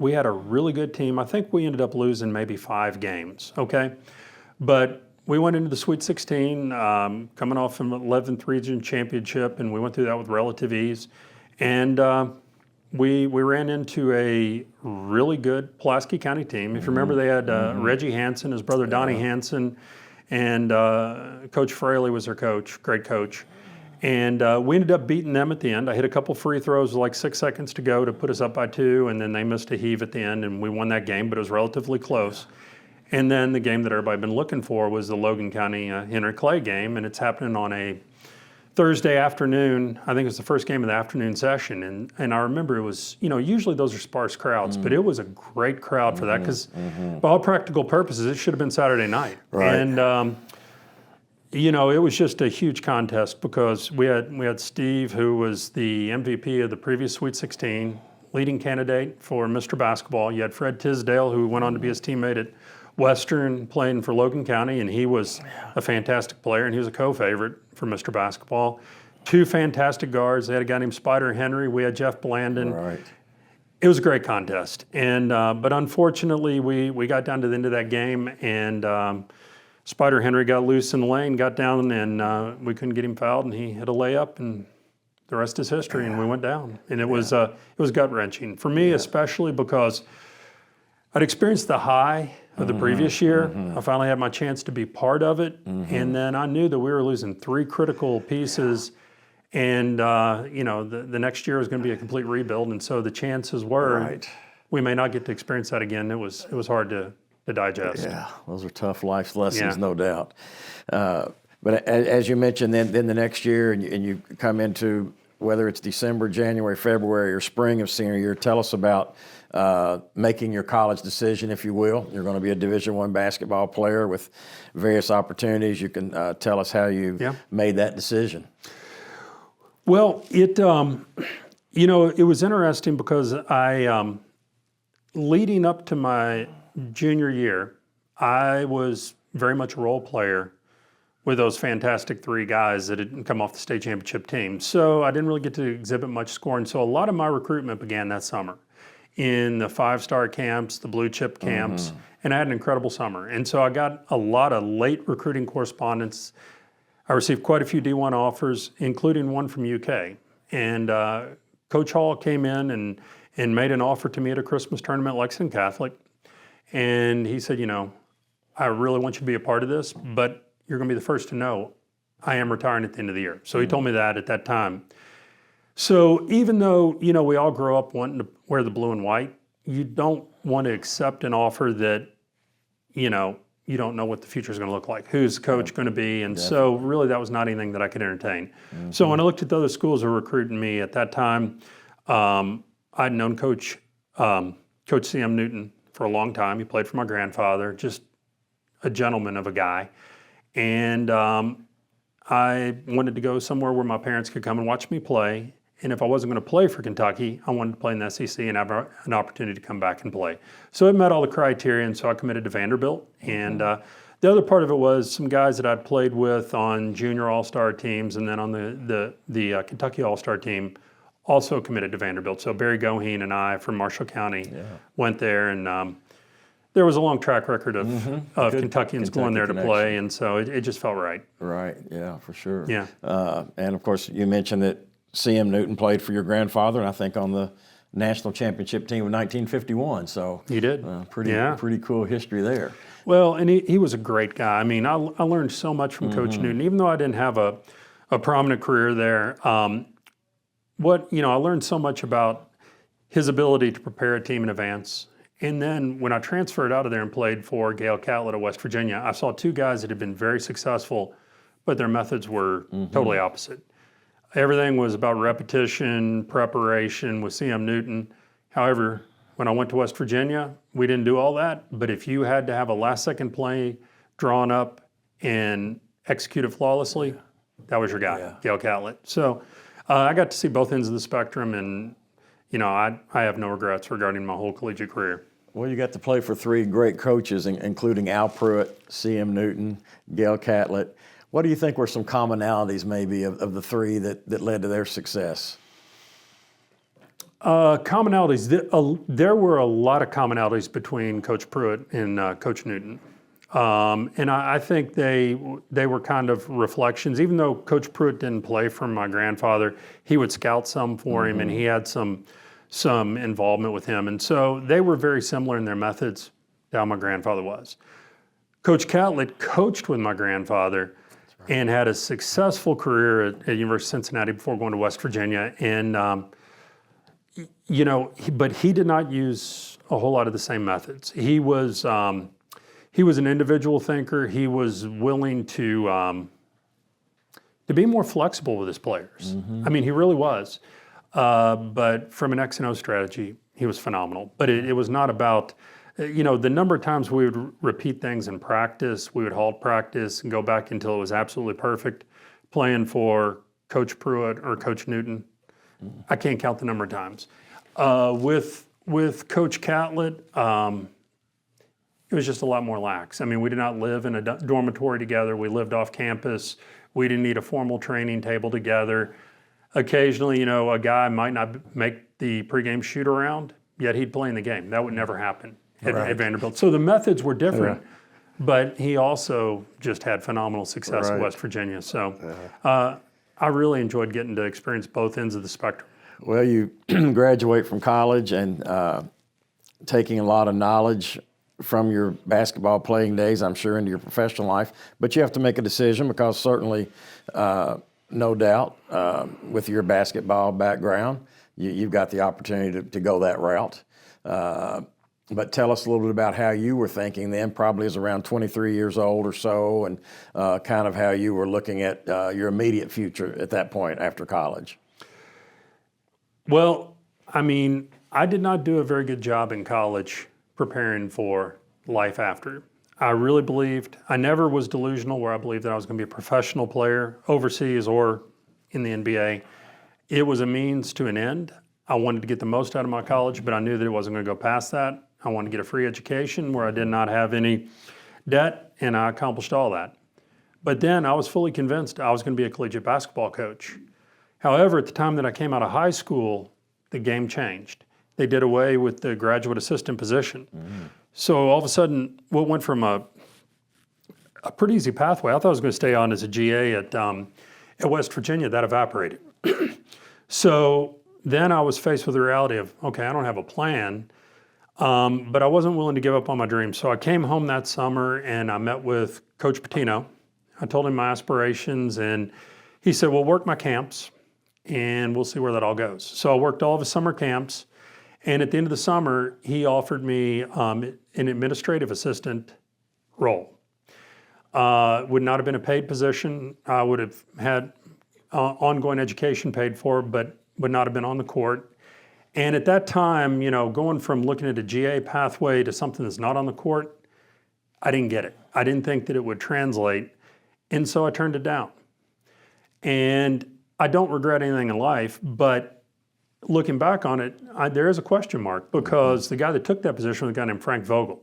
had a really good team. I think we ended up losing maybe 5 games, okay? But we went into the Sweet 16, coming off an 11th region championship, and we went through that with relative ease. And we ran into a really good Pulaski County team. If you remember, they had Reggie Hansen, his brother Donnie Hansen, and Coach Fraley was their coach, great coach. And we ended up beating them at the end. I hit a couple free throws with like 6 seconds to go to put us up by 2, and then they missed a heave at the end, and we won that game, but it was relatively close. And then the game that everybody had been looking for was the Logan County Henry Clay game, and it's happening on a Thursday afternoon. I think it was the first game of the afternoon session, and I remember it was, usually those are sparse crowds, but it was a great crowd for that, because by all practical purposes, it should have been Saturday night. Right. And it was just a huge contest, because we had Steve, who was the MVP of the previous Sweet 16, leading candidate for Mr. Basketball. You had Fred Tisdale, who went on to be his teammate at Western, playing for Logan County, and he was a fantastic player, and he was a co-favorite for Mr. Basketball. 2 fantastic guards. They had a guy named Spider Henry. We had Jeff Blandon. Right. It was a great contest, and but unfortunately, we got down to the end of that game, and Spider Henry got loose in the lane, got down, and we couldn't get him fouled, and he hit a layup, and the rest is history, and we went down. And it was gut-wrenching for me, especially because I'd experienced the high of the previous year. I finally had my chance to be part of it, and then I knew that we were losing 3 critical pieces, and the next year was going to be a complete rebuild, and so the chances were we may not get to experience that again. It was hard to digest. Yeah, those are tough life lessons, no doubt. But as you mentioned, then the next year, and you come into whether it's December, January, February, or spring of senior year. Tell us about making your college decision, if you will. You're going to be a Division I basketball player with various opportunities. You can tell us how you made that decision. Well, it was interesting because leading up to my junior year, I was very much a role player with those fantastic three guys that had come off the state championship team. So I didn't really get to exhibit much scoring. So a lot of my recruitment began that summer in the 5-star camps, the blue chip camps, and I had an incredible summer. And so I got a lot of late recruiting correspondence. I received quite a few D1 offers, including one from UK. And Coach Hall came in and made an offer to me at a Christmas tournament at Lexington Catholic. And he said, I really want you to be a part of this, but you're going to be the first to know I am retiring at the end of the year. So he told me that at that time. So even though, we all grow up wanting to wear the blue and white, you don't want to accept an offer that, you don't know what the future is going to look like. Who's the coach going to be? And so really that was not anything that I could entertain. So when I looked at the other schools that were recruiting me at that time, I'd known Coach C.M. Newton for a long time. He played for my grandfather, just a gentleman of a guy. And I wanted to go somewhere where my parents could come and watch me play. And if I wasn't going to play for Kentucky, I wanted to play in the SEC and have an opportunity to come back and play. So it met all the criteria, and so I committed to Vanderbilt. And the other part of it was some guys that I'd played with on junior all-star teams and then on the Kentucky all-star team also committed to Vanderbilt. So Barry Goheen and I from Marshall County went there, and there was a long track record of Kentuckians going there to play, and so it just felt right. Right, yeah, for sure. Yeah. And of course, you mentioned that C.M. Newton played for your grandfather, and I think on the national championship team of 1951. So he did. Pretty cool history there. Well, and he was a great guy. I mean, I learned so much from Coach Newton, even though I didn't have a prominent career there. I learned so much about his ability to prepare a team in advance. And then when I transferred out of there and played for Gale Catlett of West Virginia, I saw two guys that had been very successful, but their methods were totally opposite. Everything was about repetition, preparation with C.M. Newton. However, when I went to West Virginia, we didn't do all that. But if you had to have a last-second play drawn up and executed flawlessly, that was your guy, Gale Catlett. So I got to see both ends of the spectrum, and I have no regrets regarding my whole collegiate career. Well, you got to play for three great coaches, including Al Prewitt, C.M. Newton, Gale Catlett. What do you think were some commonalities maybe of the three that led to their success? Commonalities. There were a lot of commonalities between Coach Prewitt and Coach Newton. And I think they were kind of reflections. Even though Coach Prewitt didn't play for my grandfather, he would scout some for him, and he had some involvement with him. And so they were very similar in their methods to how my grandfather was. Coach Catlett coached with my grandfather and had a successful career at University of Cincinnati before going to West Virginia. And, but he did not use a whole lot of the same methods. He was an individual thinker. He was willing to be more flexible with his players. I mean, he really was. But from an X and O strategy, he was phenomenal. But it was not about, the number of times we would repeat things in practice, we would halt practice and go back until it was absolutely perfect. Playing for Coach Prewitt or Coach Newton, I can't count the number of times. With Coach Catlett, it was just a lot more lax. I mean, we did not live in a dormitory together. We lived off campus. We didn't need a formal training table together. Occasionally, a guy might not make the pregame shoot around, yet he'd play in the game. That would never happen at Vanderbilt. So the methods were different, but he also just had phenomenal success at West Virginia. So I really enjoyed getting to experience both ends of the spectrum. Well, you graduate from college and taking a lot of knowledge from your basketball playing days, I'm sure, into your professional life. But you have to make a decision because certainly, no doubt, with your basketball background, you've got the opportunity to go that route. But tell us a little bit about how you were thinking then, probably as around 23 years old or so, and kind of how you were looking at your immediate future at that point after college. Well, I mean, I did not do a very good job in college preparing for life after. I really believed, I never was delusional where I believed that I was going to be a professional player overseas or in the NBA. It was a means to an end. I wanted to get the most out of my college, but I knew that it wasn't going to go past that. I wanted to get a free education where I did not have any debt, and I accomplished all that. But then I was fully convinced I was going to be a collegiate basketball coach. However, at the time that I came out of high school, the game changed. They did away with the graduate assistant position. So all of a sudden, what went from a pretty easy pathway, I thought I was going to stay on as a GA at West Virginia, that evaporated. So then I was faced with the reality of, okay, I don't have a plan, but I wasn't willing to give up on my dreams. So I came home that summer and I met with Coach Pitino. I told him my aspirations, and he said, well, work my camps and we'll see where that all goes. So I worked all of his summer camps, and at the end of the summer, he offered me an administrative assistant role. Would not have been a paid position. I would have had ongoing education paid for, but would not have been on the court. And at that time, you know, going from looking at a GA pathway to something that's not on the court, I didn't get it. I didn't think that it would translate. And so I turned it down. And I don't regret anything in life, but looking back on it, there is a question mark, because the guy that took that position was a guy named Frank Vogel.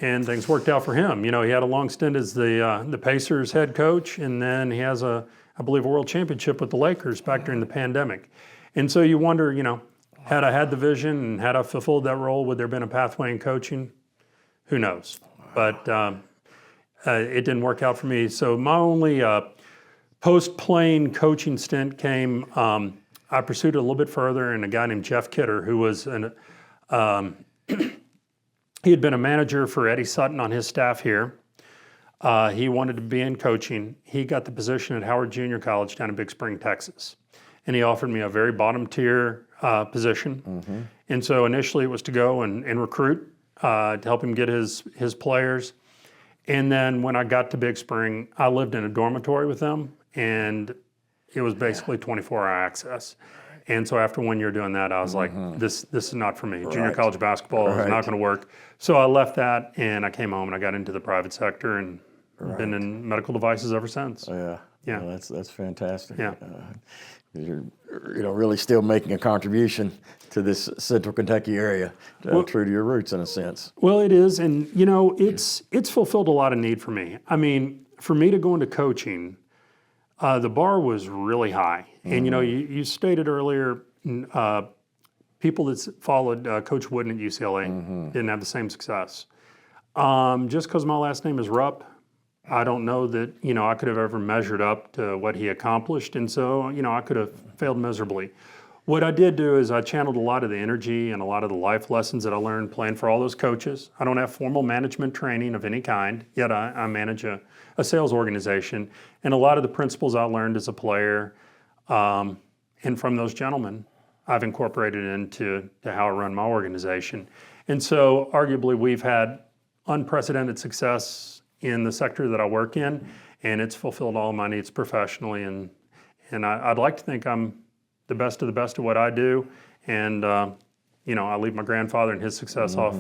And things worked out for him. You know, he had a long stint as the Pacers head coach, and then he has I believe, a world championship with the Lakers back during the pandemic. And so you wonder, you know, had I had the vision and had I fulfilled that role, would there have been a pathway in coaching? Who knows? But it didn't work out for me. So my only post-playing coaching stint came, I pursued it a little bit further, and a guy named Jeff Kidder, who was he had been a manager for Eddie Sutton on his staff here. He wanted to be in coaching. He got the position at Howard Junior College down in Big Spring, Texas. And he offered me a very bottom tier position. And so initially it was to go and recruit to help him get his players. And then when I got to Big Spring, I lived in a dormitory with them, and it was basically 24-hour access. And so after 1 year doing that, I was like, this is not for me. Junior college basketball is not going to work. So I left that, and I came home and I got into the private sector, and been in medical devices ever since. Yeah. Well, that's fantastic. Yeah. You're really still making a contribution to this Central Kentucky area, true to your roots in a sense. Well, it is, and you know, it's fulfilled a lot of need for me. I mean, for me to go into coaching, the bar was really high. And you know, you stated earlier, people that followed Coach Wooden at UCLA didn't have the same success. Just because my last name is Rupp, I don't know that, you know, I could have ever measured up to what he accomplished. And so, you know, I could have failed miserably. What I did do is I channeled a lot of the energy and a lot of the life lessons that I learned playing for all those coaches. I don't have formal management training of any kind, yet I manage a sales organization. And a lot of the principles I learned as a player and from those gentlemen, I've incorporated into how I run my organization. And so arguably we've had unprecedented success in the sector that I work in, and it's fulfilled all my needs professionally. And I'd like to think I'm the best of the best at what I do. And, you know, I leave my grandfather and his success off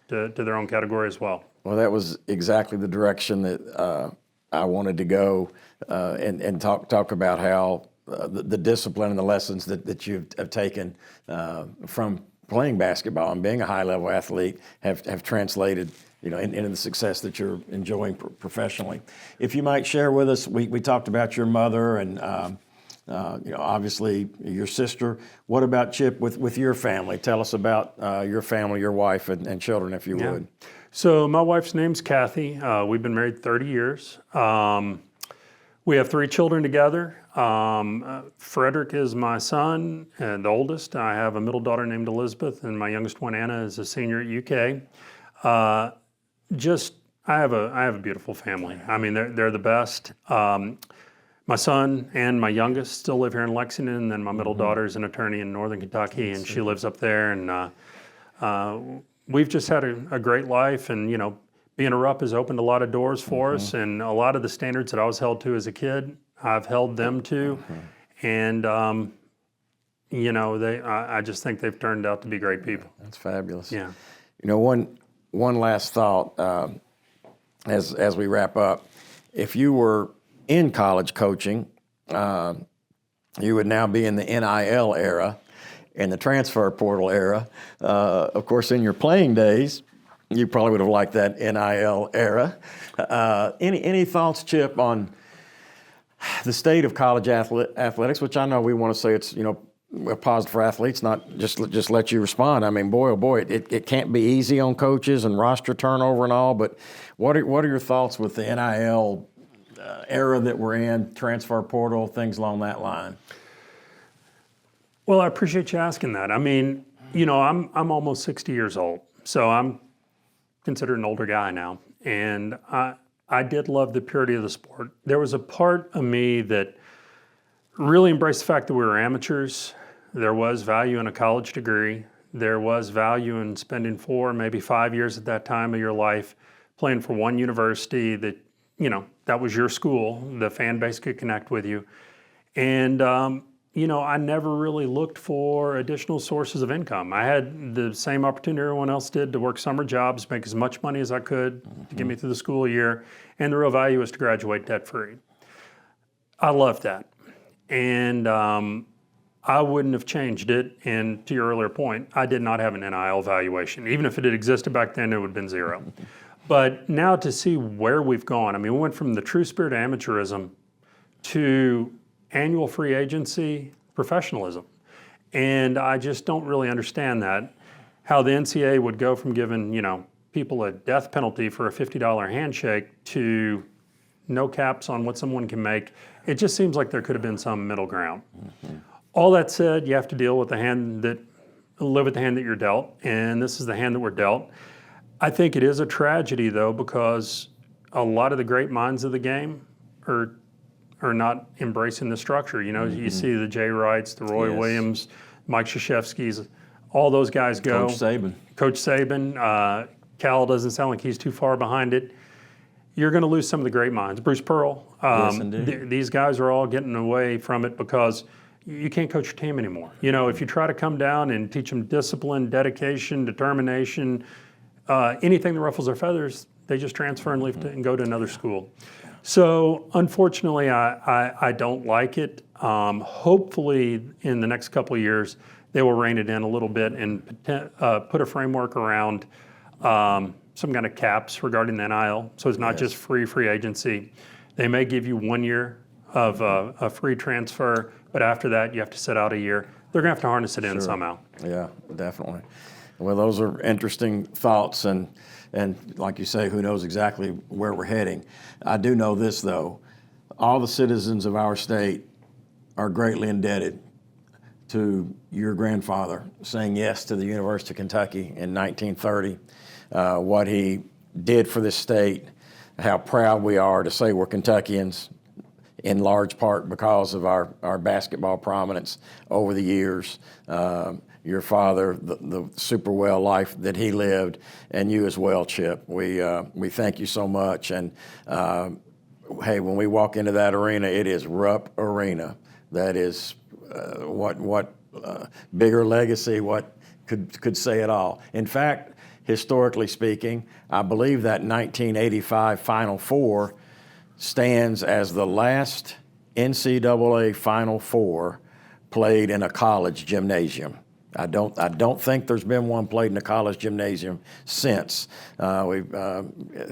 to their own category as well. Well, that was exactly the direction that I wanted to go and talk about how the discipline and the lessons that you have taken from playing basketball and being a high-level athlete have translated, you know, into the success that you're enjoying professionally. If you might share with us, we talked about your mother and you know, obviously your sister. What about, Chip, with your family? Tell us about your family, your wife and children, if you would. So my wife's name's Kathy. We've been married 30 years. We have 3 children together. Frederick is my son, and the oldest. I have a middle daughter named Elizabeth, and my youngest one, Anna, is a senior at UK. I have a beautiful family. I mean, they're the best. My son and my youngest still live here in Lexington, and then my middle daughter is an attorney in Northern Kentucky, and she lives up there. And we've just had a great life, and being a Rupp has opened a lot of doors for us, and a lot of the standards that I was held to as a kid, I've held them to, and I just think they've turned out to be great people. That's fabulous. Yeah. One last thought as we wrap up. If you were in college coaching, you would now be in the NIL era, in the transfer portal era. Of course, in your playing days, you probably would have liked that NIL era. Any thoughts, Chip, on the state of college athletics, which I know we want to say it's positive for athletes, not just let you respond. I mean, boy, oh boy, it can't be easy on coaches and roster turnover and all. But what are your thoughts with the NIL era that we're in, transfer portal, things along that line? Well, I appreciate you asking that. I mean, I'm almost 60 years old, so I'm considered an older guy now, and I did love the purity of the sport. There was a part of me that really embraced the fact that we were amateurs. There was value in a college degree. There was value in spending 4, maybe 5 years at that time of your life playing for one university that, that was your school. The fan base could connect with you. And, I never really looked for additional sources of income. I had the same opportunity everyone else did to work summer jobs, make as much money as I could to get me through the school year. And the real value was to graduate debt-free. I loved that. And I wouldn't have changed it. And to your earlier point, I did not have an NIL valuation. Even if it had existed back then, it would have been 0. But now to see where we've gone, I mean, we went from the true spirit of amateurism to annual free agency professionalism. And I just don't really understand that, how the NCAA would go from giving, people a death penalty for a $50 handshake to no caps on what someone can make. It just seems like there could have been some middle ground. All that said, you have to deal with live with the hand that you're dealt, and this is the hand that we're dealt. I think it is a tragedy, though, because a lot of the great minds of the game are not embracing the structure. You see the Jay Wrights, the Roy Williams, Mike Krzyzewski's, all those guys go. Coach Saban. Cal doesn't sound like he's too far behind it. You're going to lose some of the great minds. Bruce Pearl. Yes, indeed. These guys are all getting away from it because you can't coach your team anymore. If you try to come down and teach them discipline, dedication, determination, anything that ruffles their feathers, they just transfer and leave and go to another school. So unfortunately, I don't like it. Hopefully, in the next couple of years, they will rein it in a little bit and put a framework around some kind of caps regarding the NIL. So it's not just free agency. They may give you 1 year of a free transfer, but after that, you have to sit out a year. They're going to have to harness it in somehow. Yeah, definitely. Well, those are interesting thoughts, and like you say, who knows exactly where we're heading. I do know this, though. All the citizens of our state are greatly indebted to your grandfather saying yes to the University of Kentucky in 1930, what he did for this state, how proud we are to say we're Kentuckians, in large part because of our basketball prominence over the years. Your father, the super well life that he lived, and you as well, Chip. We thank you so much. And hey, when we walk into that arena, it is Rupp Arena. That is what bigger legacy, what could say it all. In fact, historically speaking, I believe that 1985 Final Four stands as the last NCAA Final Four played in a college gymnasium. I don't think there's been one played in a college gymnasium since. We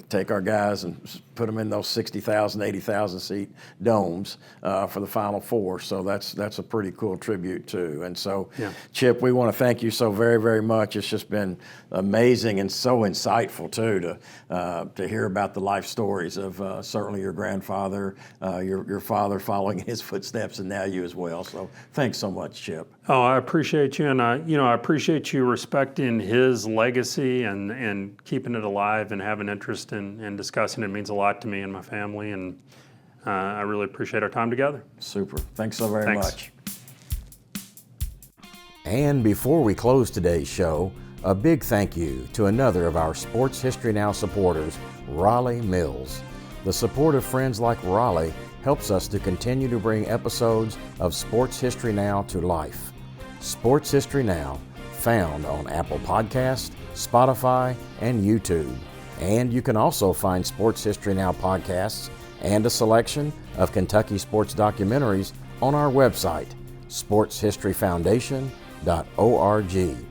take our guys and put them in those 60,000, 80,000 seat domes for the Final Four. So that's a pretty cool tribute too. And so, Chip, we want to thank you so very, very much. It's just been amazing and so insightful too to hear about the life stories of certainly your grandfather, your father following in his footsteps, and now you as well. So thanks so much, Chip. Oh, I appreciate you, and I appreciate you respecting his legacy and keeping it alive and having interest in discussing it. It means a lot to me and my family, and I really appreciate our time together. Super. Thanks so very much. And before we close today's show, A big thank you to another of our Sports History Now supporters, Raleigh Mills. The support of friends like Raleigh helps us to continue to bring episodes of Sports History Now to life. Sports History Now, found on Apple Podcasts, Spotify, and YouTube. And you can also find Sports History Now podcasts and a selection of Kentucky sports documentaries on our website, sportshistoryfoundation.org.